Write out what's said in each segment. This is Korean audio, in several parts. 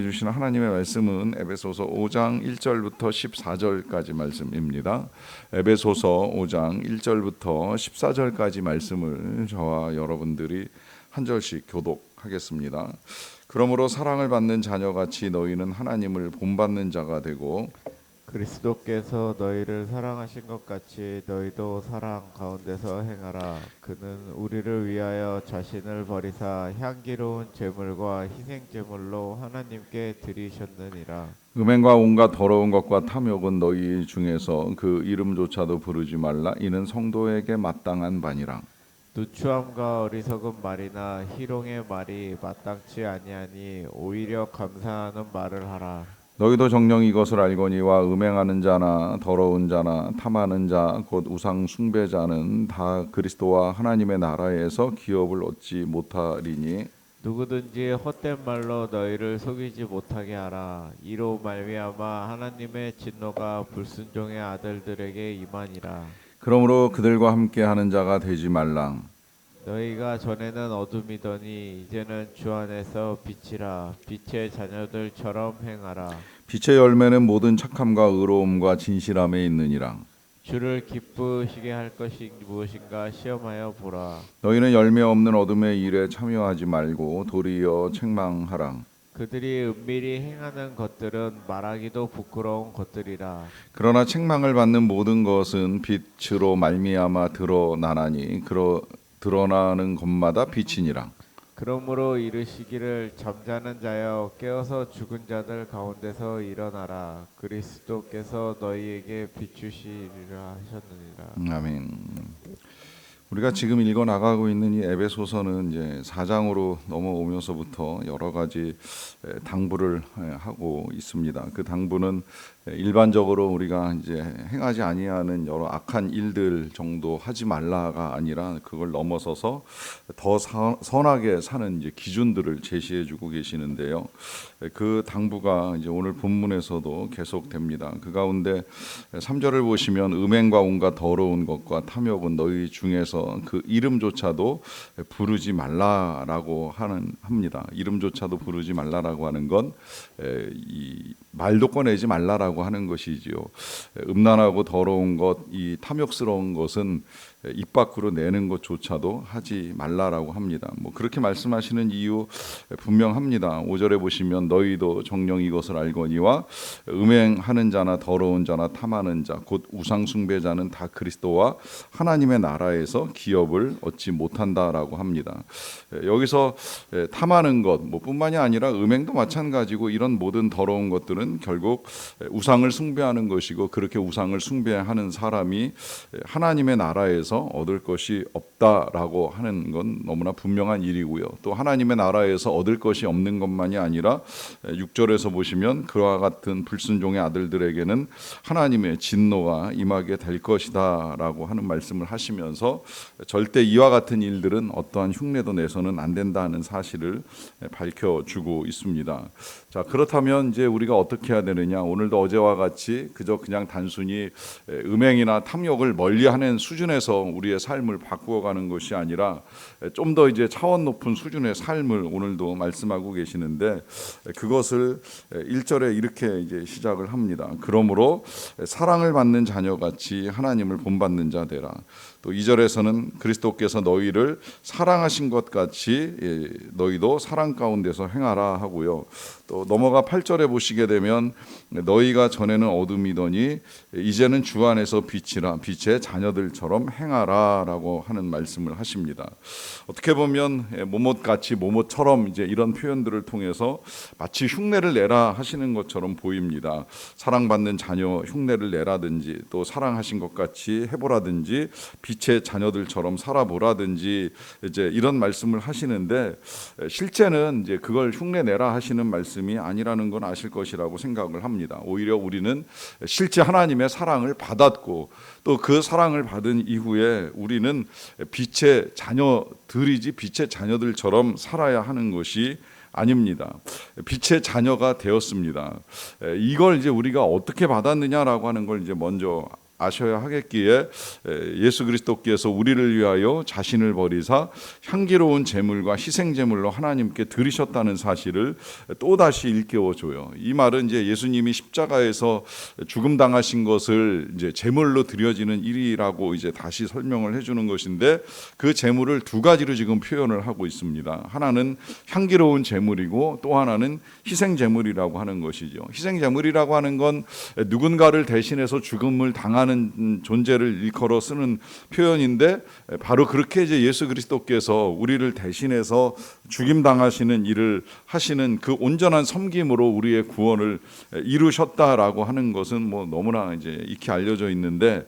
주신 하나님의 말씀은 에베소서 5장 1절부터 14절까지 말씀입니다. 에베소서 5장 1절부터 14절까지 말씀을 저와 여러분들이 한 절씩 교독하겠습니다. 그러므로 사랑을 받는 자녀같이 너희는 하나님을 본받는 자가 되고 그리스도께서 너희를 사랑하신 것 같이 너희도 사랑 가운데서 행하라. 그는 우리를 위하여 자신을 버리사 향기로운 제물과 희생 제물로 하나님께 드리셨느니라. 음행과 온갖 더러운 것과 탐욕은 너희 중에서 그 이름조차도 부르지 말라. 이는 성도에게 마땅한 바니라. 누추함과 어리석은 말이나 희롱의 말이 마땅치 아니하니 오히려 감사하는 말을 하라. 너희도 정녕 이것을 알거니와 음행하는 자나 더러운 자나 탐하는 자 곧 우상 숭배자는 다 그리스도와 하나님의 나라에서 기업을 얻지 못하리니 누구든지 헛된 말로 너희를 속이지 못하게 하라. 이로 말미암아 하나님의 진노가 불순종의 아들들에게 임하니라. 그러므로 그들과 함께 하는 자가 되지 말라. 너희가 전에는 어둠이더니 이제는 주 안에서 빛이라. 빛의 자녀들처럼 행하라. 빛의 열매는 모든 착함과 의로움과 진실함에 있느니라. 주를 기쁘시게 할 것이 무엇인가 시험하여 보라. 너희는 열매 없는 어둠의 일에 참여하지 말고 도리어 책망하라. 그들이 은밀히 행하는 것들은 말하기도 부끄러운 것들이라. 그러나 책망을 받는 모든 것은 빛으로 말미암아 드러나나니 드러나는 것마다 빛이니라. 그러므로 이르시기를 잠자는 자여 깨어서 죽은 자들 가운데서 일어나라. 그리스도께서 너희에게 비추시리라 하셨느니라. 아멘. 우리가 지금 읽어 나가고 있는 이 에베소서는 이제 4장으로 넘어오면서부터 여러 가지 당부를 하고 있습니다. 그 당부는 일반적으로 우리가 이제 행하지 아니하는 여러 악한 일들 정도 하지 말라가 아니라 그걸 넘어서서 더 선하게 사는 이제 기준들을 제시해주고 계시는데요. 그 당부가 이제 오늘 본문에서도 계속됩니다. 그 가운데 3절을 보시면 음행과 온갖 더러운 것과 탐욕은 너희 중에서 그 이름조차도 부르지 말라라고 합니다. 이름조차도 부르지 말라라고 하는 건 이 말도 꺼내지 말라라고 하는 것이지요. 음란하고 더러운 것, 이 탐욕스러운 것은 입 밖으로 내는 것조차도 하지 말라라고 합니다. 뭐 그렇게 말씀하시는 이유 분명합니다. 5절에 보시면 너희도 정녕 이것을 알거니와 음행하는 자나 더러운 자나 탐하는 자 곧 우상 숭배자는 다 그리스도와 하나님의 나라에서 기업을 얻지 못한다라고 합니다. 여기서 탐하는 것 뿐만이 아니라 음행도 마찬가지고 이런 모든 더러운 것들은 결국 우상을 숭배하는 것이고 그렇게 우상을 숭배하는 사람이 하나님의 나라에서 얻을 것이 없다라고 하는 건 너무나 분명한 일이고요. 또 하나님의 나라에서 얻을 것이 없는 것만이 아니라 6절에서 보시면 그와 같은 불순종의 아들들에게는 하나님의 진노가 임하게 될 것이다 라고 하는 말씀을 하시면서 절대 이와 같은 일들은 어떠한 흉내도 내서는 안 된다는 사실을 밝혀주고 있습니다. 자, 그렇다면 이제 우리가 어떻게 해야 되느냐? 오늘도 어제와 같이 그냥 단순히 음행이나 탐욕을 멀리하는 수준에서 우리의 삶을 바꾸어가는 것이 아니라 좀 더 이제 차원 높은 수준의 삶을 오늘도 말씀하고 계시는데 그것을 1절에 이렇게 이제 시작을 합니다. 그러므로 사랑을 받는 자녀같이 하나님을 본받는 자 되라. 또 2절에서는 그리스도께서 너희를 사랑하신 것 같이 너희도 사랑 가운데서 행하라 하고요. 또 넘어가 8절에 보시게 되면 너희가 전에는 어둠이더니 이제는 주 안에서 빛이라 빛의 자녀들처럼 행하라라고 하는 말씀을 하십니다. 어떻게 보면 모못같이 모모처럼 이제 이런 표현들을 통해서 마치 흉내를 내라 하시는 것처럼 보입니다. 사랑받는 자녀 흉내를 내라든지 또 사랑하신 것 같이 해보라든지 빛의 자녀들처럼 살아보라든지 이제 이런 말씀을 하시는데 실제는 이제 그걸 흉내 내라 하시는 말씀이 아니라는 건 아실 것이라고 생각을 합니다. 오히려 우리는 실제 하나님의 사랑을 받았고 또 그 사랑을 받은 이후에 우리는 빛의 자녀들이지 빛의 자녀들처럼 살아야 하는 것이 아닙니다. 빛의 자녀가 되었습니다. 이걸 이제 우리가 어떻게 받았느냐라고 하는 걸 이제 먼저 아셔야 하겠기에 예수 그리스도께서 우리를 위하여 자신을 버리사 향기로운 제물과 희생 제물로 하나님께 드리셨다는 사실을 또다시 일깨워줘요. 이 말은 이제 예수님이 십자가에서 죽음 당하신 것을 이제 제물로 드려지는 일이라고 이제 다시 설명을 해주는 것인데, 그 제물을 두 가지로 지금 표현을 하고 있습니다. 하나는 향기로운 제물이고 또 하나는 희생 제물이라고 하는 것이죠. 희생 제물이라고 하는 건 누군가를 대신해서 죽음을 당하는 존재를 일컬어 쓰는 표현인데, 바로 그렇게 이제 예수 그리스도께서 우리를 대신해서 죽임 당하시는 일을 하시는 그 온전한 섬김으로 우리의 구원을 이루셨다라고 하는 것은 뭐 너무나 이제 익히 알려져 있는데,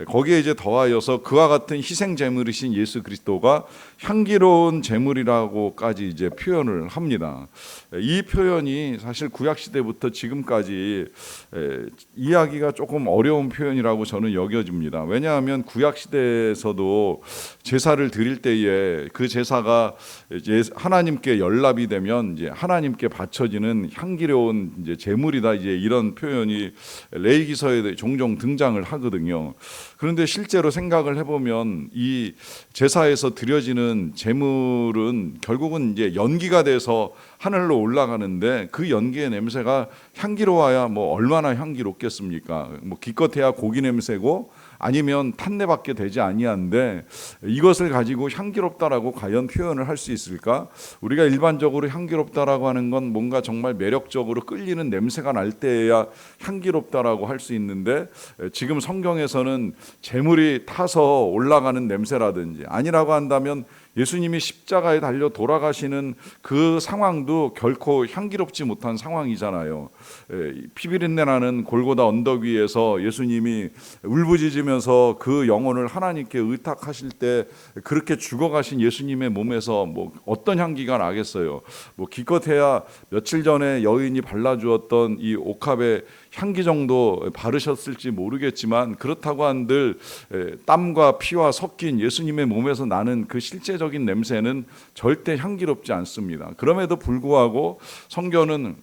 거기에 이제 더하여서 그와 같은 희생 제물이신 예수 그리스도가 향기로운 제물이라고까지 이제 표현을 합니다. 이 표현이 사실 구약 시대부터 지금까지 이해하기가 조금 어려운 표현이라고 저는 여겨집니다. 왜냐하면 구약 시대에서도 제사를 드릴 때에 그 제사가 이제 하나님께 연락이 되면 이제 하나님께 바쳐지는 향기로운 이제 제물이다, 이제 이런 표현이 레위기서에 종종 등장을 하거든요. 그런데 실제로 생각을 해보면 이 제사에서 드려지는 제물은 결국은 이제 연기가 돼서 하늘로 올라가는데, 그 연기의 냄새가 향기로워야 뭐 얼마나 향기롭겠습니까? 뭐 기껏해야 고기 냄새고 아니면 탄내밖에 되지 아니한데, 이것을 가지고 향기롭다라고 과연 표현을 할 수 있을까? 우리가 일반적으로 향기롭다라고 하는 건 뭔가 정말 매력적으로 끌리는 냄새가 날 때야 향기롭다라고 할 수 있는데, 지금 성경에서는 제물이 타서 올라가는 냄새라든지, 아니라고 한다면 예수님이 십자가에 달려 돌아가시는 그 상황도 결코 향기롭지 못한 상황이잖아요. 피비린내 나는 골고다 언덕 위에서 예수님이 울부짖으면서 그 영혼을 하나님께 의탁하실 때 그렇게 죽어가신 예수님의 몸에서 뭐 어떤 향기가 나겠어요. 뭐 기껏해야 며칠 전에 여인이 발라주었던 이 옥합의 향기 정도 바르셨을지 모르겠지만, 그렇다고 한들 땀과 피와 섞인 예수님의 몸에서 나는 그 실제적인 냄새는 절대 향기롭지 않습니다. 그럼에도 불구하고 성경은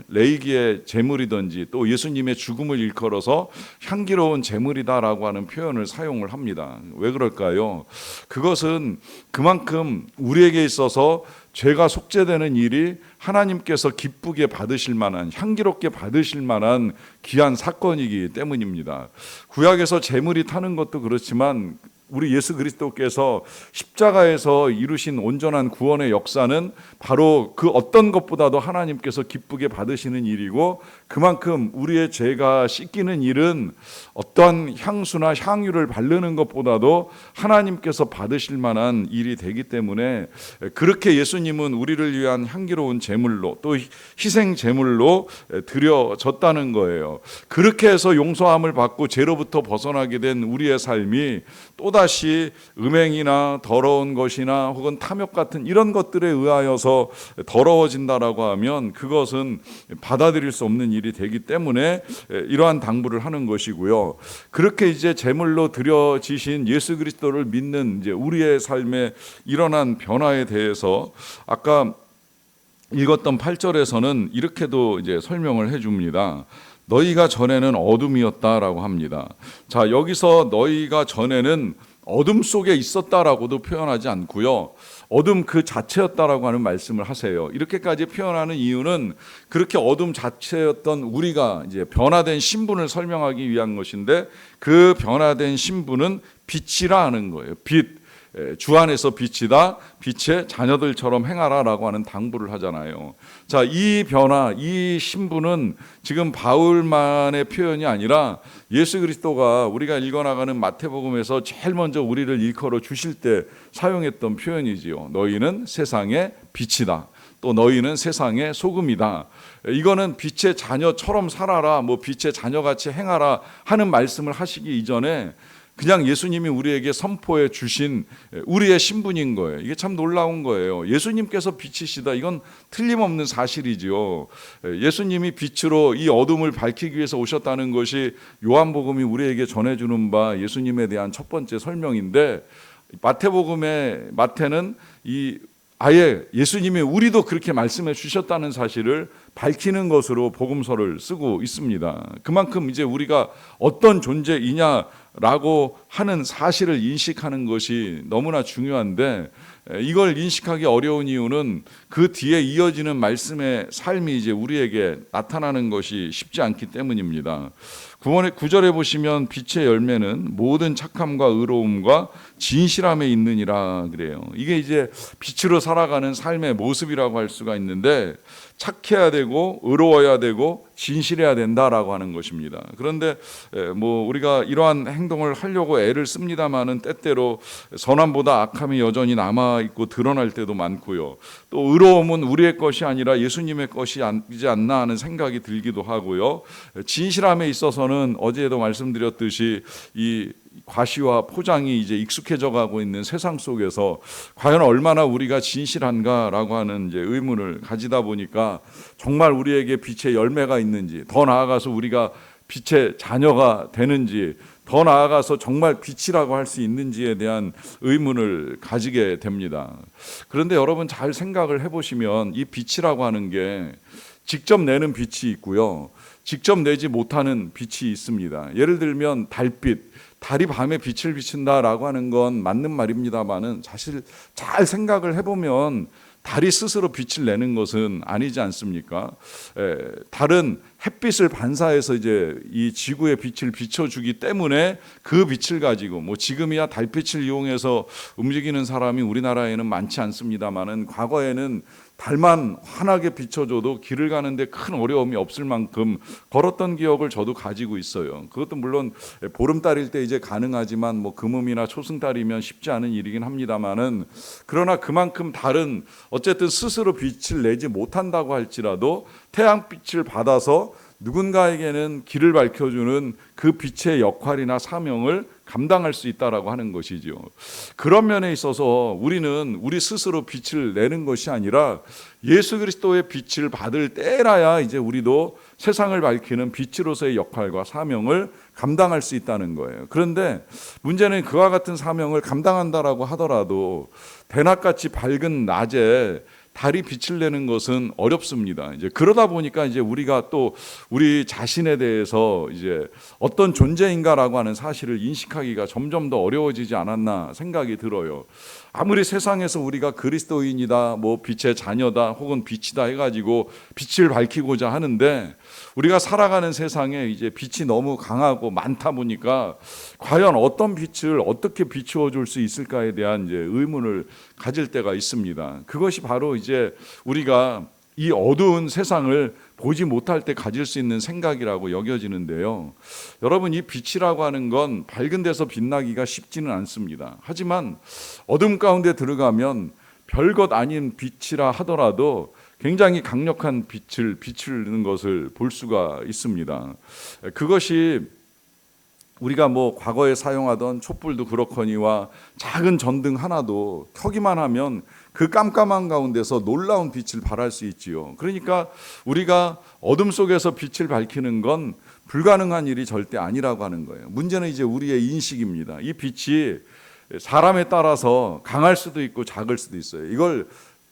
레위기의 제물이든지 또 예수님의 죽음을 일컬어서 향기로운 제물이다라고 하는 표현을 사용을 합니다. 왜 그럴까요? 그것은 그만큼 우리에게 있어서 죄가 속죄되는 일이 하나님께서 기쁘게 받으실 만한, 향기롭게 받으실 만한 귀한 사건이기 때문입니다. 구약에서 제물이 타는 것도 그렇지만 우리 예수 그리스도께서 십자가에서 이루신 온전한 구원의 역사는 바로 그 어떤 것보다도 하나님께서 기쁘게 받으시는 일이고, 그만큼 우리의 죄가 씻기는 일은 어떠한 향수나 향유를 바르는 것보다도 하나님께서 받으실 만한 일이 되기 때문에, 그렇게 예수님은 우리를 위한 향기로운 제물로 또 희생 제물로 드려졌다는 거예요. 그렇게 해서 용서함을 받고 죄로부터 벗어나게 된 우리의 삶이 또다시 음행이나 더러운 것이나 혹은 탐욕 같은 이런 것들에 의하여서 더러워진다라고 하면 그것은 받아들일 수 없는 일이 되기 때문에 이러한 당부를 하는 것이고요. 그렇게 이제 제물로 드려지신 예수 그리스도를 믿는 이제 우리의 삶에 일어난 변화에 대해서 아까 읽었던 8절에서는 이렇게도 이제 설명을 해줍니다. 너희가 전에는 어둠이었다라고 합니다. 자, 여기서 너희가 전에는 어둠 속에 있었다라고도 표현하지 않고요, 어둠 그 자체였다라고 하는 말씀을 하세요. 이렇게까지 표현하는 이유는 그렇게 어둠 자체였던 우리가 이제 변화된 신분을 설명하기 위한 것인데, 그 변화된 신분은 빛이라 하는 거예요. 빛. 주 안에서 빛이다, 빛의 자녀들처럼 행하라라고 하는 당부를 하잖아요. 자, 이 변화, 이 신분은 지금 바울만의 표현이 아니라 예수 그리스도가 우리가 읽어나가는 마태복음에서 제일 먼저 우리를 일컬어 주실 때 사용했던 표현이지요. 너희는 세상의 빛이다. 또 너희는 세상의 소금이다. 이거는 빛의 자녀처럼 살아라, 뭐 빛의 자녀같이 행하라 하는 말씀을 하시기 이전에 그냥 예수님이 우리에게 선포해 주신 우리의 신분인 거예요. 이게 참 놀라운 거예요. 예수님께서 빛이시다. 이건 틀림없는 사실이지요. 예수님이 빛으로 이 어둠을 밝히기 위해서 오셨다는 것이 요한복음이 우리에게 전해주는 바 예수님에 대한 첫 번째 설명인데, 마태는 이 아예 예수님이 우리도 그렇게 말씀해 주셨다는 사실을 밝히는 것으로 복음서를 쓰고 있습니다. 그만큼 이제 우리가 어떤 존재이냐라고 하는 사실을 인식하는 것이 너무나 중요한데, 이걸 인식하기 어려운 이유는 그 뒤에 이어지는 말씀의 삶이 이제 우리에게 나타나는 것이 쉽지 않기 때문입니다. 9절에 보시면 빛의 열매는 모든 착함과 의로움과 진실함에 있느니라 그래요. 이게 이제 빛으로 살아가는 삶의 모습이라고 할 수가 있는데, 착해야 되고 의로워야 되고 진실해야 된다라고 하는 것입니다. 그런데 뭐 우리가 이러한 행동을 하려고 애를 씁니다마는 때때로 선함보다 악함이 여전히 남아 있고 드러날 때도 많고요. 또 의로움은 우리의 것이 아니라 예수님의 것이지 않나 하는 생각이 들기도 하고요. 진실함에 있어서는 어제도 말씀드렸듯이 이 과시와 포장이 이제 익숙해져 가고 있는 세상 속에서 과연 얼마나 우리가 진실한가라고 하는 이제 의문을 가지다 보니까 정말 우리에게 빛의 열매가 있는지, 더 나아가서 우리가 빛의 자녀가 되는지, 더 나아가서 정말 빛이라고 할 수 있는지에 대한 의문을 가지게 됩니다. 그런데 여러분 잘 생각을 해보시면 이 빛이라고 하는 게 직접 내는 빛이 있고요, 직접 내지 못하는 빛이 있습니다. 예를 들면 달빛, 달이 밤에 빛을 비춘다라고 하는 건 맞는 말입니다만은 사실 잘 생각을 해보면 달이 스스로 빛을 내는 것은 아니지 않습니까? 달은 햇빛을 반사해서 이제 이 지구의 빛을 비춰주기 때문에 그 빛을 가지고, 뭐 지금이야 달빛을 이용해서 움직이는 사람이 우리나라에는 많지 않습니다만은 과거에는 달만 환하게 비춰줘도 길을 가는데 큰 어려움이 없을 만큼 걸었던 기억을 저도 가지고 있어요. 그것도 물론 보름달일 때 이제 가능하지만 뭐 금음이나 초승달이면 쉽지 않은 일이긴 합니다만은, 그러나 그만큼 달은 어쨌든 스스로 빛을 내지 못한다고 할지라도 태양빛을 받아서 누군가에게는 길을 밝혀주는 그 빛의 역할이나 사명을 감당할 수 있다라고 하는 것이죠. 그런 면에 있어서 우리는 우리 스스로 빛을 내는 것이 아니라 예수 그리스도의 빛을 받을 때라야 이제 우리도 세상을 밝히는 빛으로서의 역할과 사명을 감당할 수 있다는 거예요. 그런데 문제는 그와 같은 사명을 감당한다라고 하더라도 대낮같이 밝은 낮에 달이 빛을 내는 것은 어렵습니다. 이제 그러다 보니까 이제 우리가 또 우리 자신에 대해서 이제 어떤 존재인가라고 하는 사실을 인식하기가 점점 더 어려워지지 않았나 생각이 들어요. 아무리 세상에서 우리가 그리스도인이다, 뭐 빛의 자녀다, 혹은 빛이다 해가지고 빛을 밝히고자 하는데, 우리가 살아가는 세상에 이제 빛이 너무 강하고 많다 보니까 과연 어떤 빛을 어떻게 비추어 줄 수 있을까에 대한 이제 의문을 가질 때가 있습니다. 그것이 바로 이제 우리가 이 어두운 세상을 보지 못할 때 가질 수 있는 생각이라고 여겨지는데요. 여러분, 이 빛이라고 하는 건 밝은 데서 빛나기가 쉽지는 않습니다. 하지만 어둠 가운데 들어가면 별것 아닌 빛이라 하더라도 굉장히 강력한 빛을 비추는 것을 볼 수가 있습니다. 그것이 우리가 뭐 과거에 사용하던 촛불도 그렇거니와 작은 전등 하나도 켜기만 하면 그 깜깜한 가운데서 놀라운 빛을 발할 수 있지요. 그러니까 우리가 어둠 속에서 빛을 밝히는 건 불가능한 일이 절대 아니라고 하는 거예요. 문제는 이제 우리의 인식입니다. 이 빛이 사람에 따라서 강할 수도 있고 작을 수도 있어요. 이걸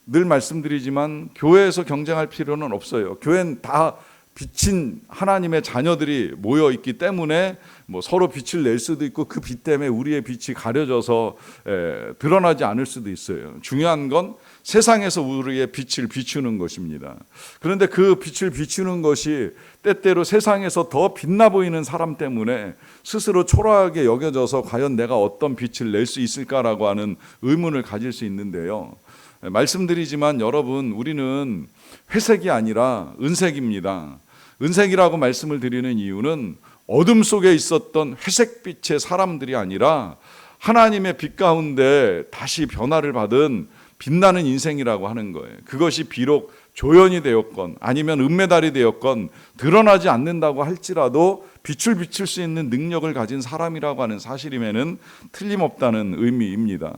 늘 말씀드리지만 교회에서 경쟁할 필요는 없어요. 교회는 다 빛인 하나님의 자녀들이 모여 있기 때문에 뭐 서로 빛을 낼 수도 있고, 그 빛 때문에 우리의 빛이 가려져서 드러나지 않을 수도 있어요. 중요한 건 세상에서 우리의 빛을 비추는 것입니다. 그런데 그 빛을 비추는 것이 때때로 세상에서 더 빛나 보이는 사람 때문에 스스로 초라하게 여겨져서 과연 내가 어떤 빛을 낼 수 있을까라고 하는 의문을 가질 수 있는데요. 말씀드리지만 여러분, 우리는 회색이 아니라 은색입니다. 은색이라고 말씀을 드리는 이유는 어둠 속에 있었던 회색빛의 사람들이 아니라 하나님의 빛 가운데 다시 변화를 받은 빛나는 인생이라고 하는 거예요. 그것이 비록 조연이 되었건 아니면 은메달이 되었건 드러나지 않는다고 할지라도 빛을 비출 수 있는 능력을 가진 사람이라고 하는 사실임에는 틀림없다는 의미입니다.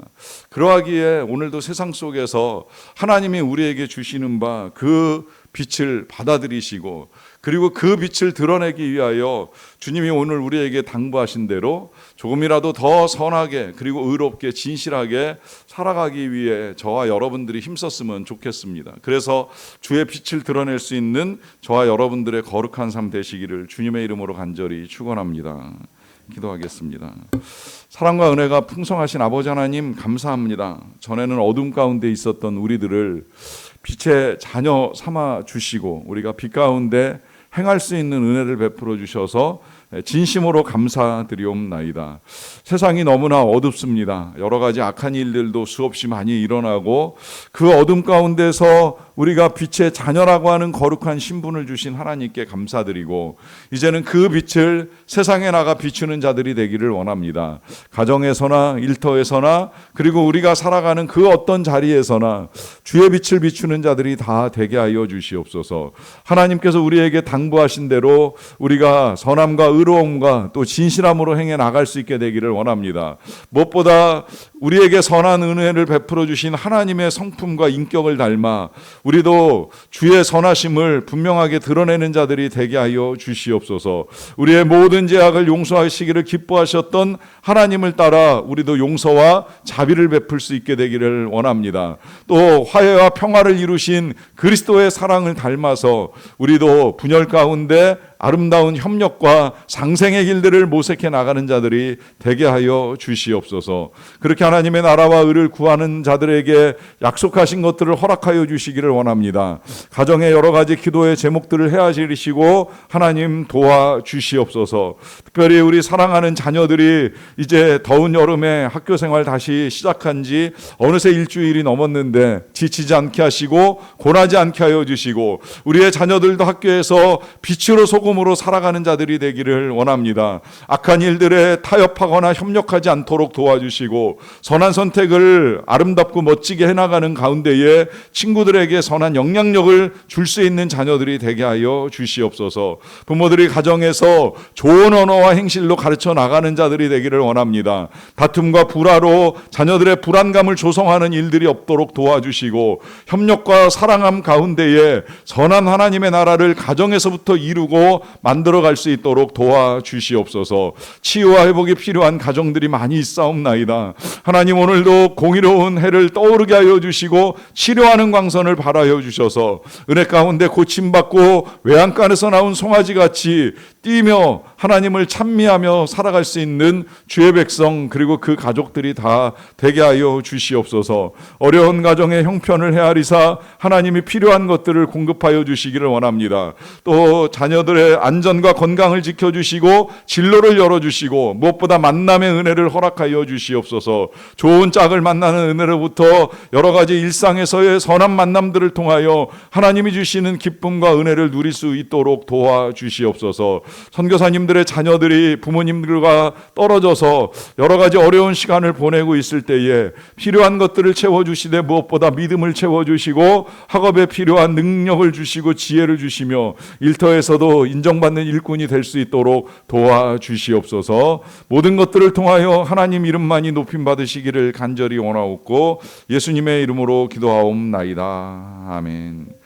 그러하기에 오늘도 세상 속에서 하나님이 우리에게 주시는 바 그 빛을 받아들이시고 그리고 그 빛을 드러내기 위하여 주님이 오늘 우리에게 당부하신 대로 조금이라도 더 선하게 그리고 의롭게 진실하게 살아가기 위해 저와 여러분들이 힘썼으면 좋겠습니다. 그래서 주의 빛을 드러낼 수 있는 저와 여러분들의 거룩한 삶 되시기를 주님의 이름으로 간절히 축원합니다. 기도하겠습니다. 사랑과 은혜가 풍성하신 아버지 하나님 감사합니다. 전에는 어둠 가운데 있었던 우리들을 빛의 자녀 삼아 주시고 우리가 빛 가운데 행할 수 있는 은혜를 베풀어 주셔서 진심으로 감사드리옵나이다. 세상이 너무나 어둡습니다. 여러 가지 악한 일들도 수없이 많이 일어나고 그 어둠 가운데서 우리가 빛의 자녀라고 하는 거룩한 신분을 주신 하나님께 감사드리고 이제는 그 빛을 세상에 나가 비추는 자들이 되기를 원합니다. 가정에서나 일터에서나 그리고 우리가 살아가는 그 어떤 자리에서나 주의 빛을 비추는 자들이 다 되게 하여 주시옵소서. 하나님께서 우리에게 당부하신 대로 우리가 선함과 의로움과 또 진실함으로 행해 나갈 수 있게 되기를 원합니다. 무엇보다 우리에게 선한 은혜를 베풀어 주신 하나님의 성품과 인격을 닮아 우리도 주의 선하심을 분명하게 드러내는 자들이 되게 하여 주시옵소서. 우리의 모든 죄악을 용서하시기를 기뻐하셨던 하나님을 따라 우리도 용서와 자비를 베풀 수 있게 되기를 원합니다. 또 화해와 평화를 이루신 그리스도의 사랑을 닮아서 우리도 분열 가운데 아름다운 협력과 상생의 길들을 모색해 나가는 자들이 되게 하여 주시옵소서. 그렇게 하나님의 나라와 의를 구하는 자들에게 약속하신 것들을 허락하여 주시기를 원합니다. 가정의 여러 가지 기도의 제목들을 헤아리시고 하나님 도와주시옵소서. 특별히 우리 사랑하는 자녀들이 이제 더운 여름에 학교 생활 다시 시작한 지 어느새 일주일이 넘었는데 지치지 않게 하시고 고나지 않게 하여 주시고 우리의 자녀들도 학교에서 빛으로 소금으로 살아가는 자들이 되기를 원합니다. 악한 일들에 타협하거나 협력하지 않도록 도와주시고 선한 선택을 아름답고 멋지게 해나가는 가운데에 친구들에게 선한 영향력을 줄 수 있는 자녀들이 되게 하여 주시옵소서. 부모들이 가정에서 좋은 언어와 행실로 가르쳐 나가는 자들이 되기를 원합니다. 다툼과 불화로 자녀들의 불안감을 조성하는 일들이 없도록 도와주시고 협력과 사랑함 가운데에 선한 하나님의 나라를 가정에서부터 이루고 만들어갈 수 있도록 도와주시옵소서. 치유와 회복이 필요한 가정들이 많이 있사옵나이다. 하나님 오늘도 공의로운 해를 떠오르게 하여 주시고 치료하는 광선을 발하여 주셔서 은혜 가운데 고침받고 외양간에서 나온 송아지같이 뛰며 하나님을 찬미하며 살아갈 수 있는 주의 백성 그리고 그 가족들이 다 되게 하여 주시옵소서. 어려운 가정의 형편을 헤아리사 하나님이 필요한 것들을 공급하여 주시기를 원합니다. 또 자녀들의 안전과 건강을 지켜주시고 진로를 열어주시고 무엇보다 만남의 은혜를 허락하여 주시옵소서. 좋은 짝을 만나는 은혜로부터 여러 가지 일상에서의 선한 만남들을 통하여 하나님이 주시는 기쁨과 은혜를 누릴 수 있도록 도와주시옵소서. 선교사님들의 자녀들이 부모님들과 떨어져서 여러 가지 어려운 시간을 보내고 있을 때에 필요한 것들을 채워주시되 무엇보다 믿음을 채워주시고 학업에 필요한 능력을 주시고 지혜를 주시며 일터에서도 인정받는 일꾼이 될 수 있도록 도와주시옵소서. 모든 것들을 통하여 하나님 이름만이 높임 받으시기를 간절히 원하옵고 예수님의 이름으로 기도하옵나이다. 아멘.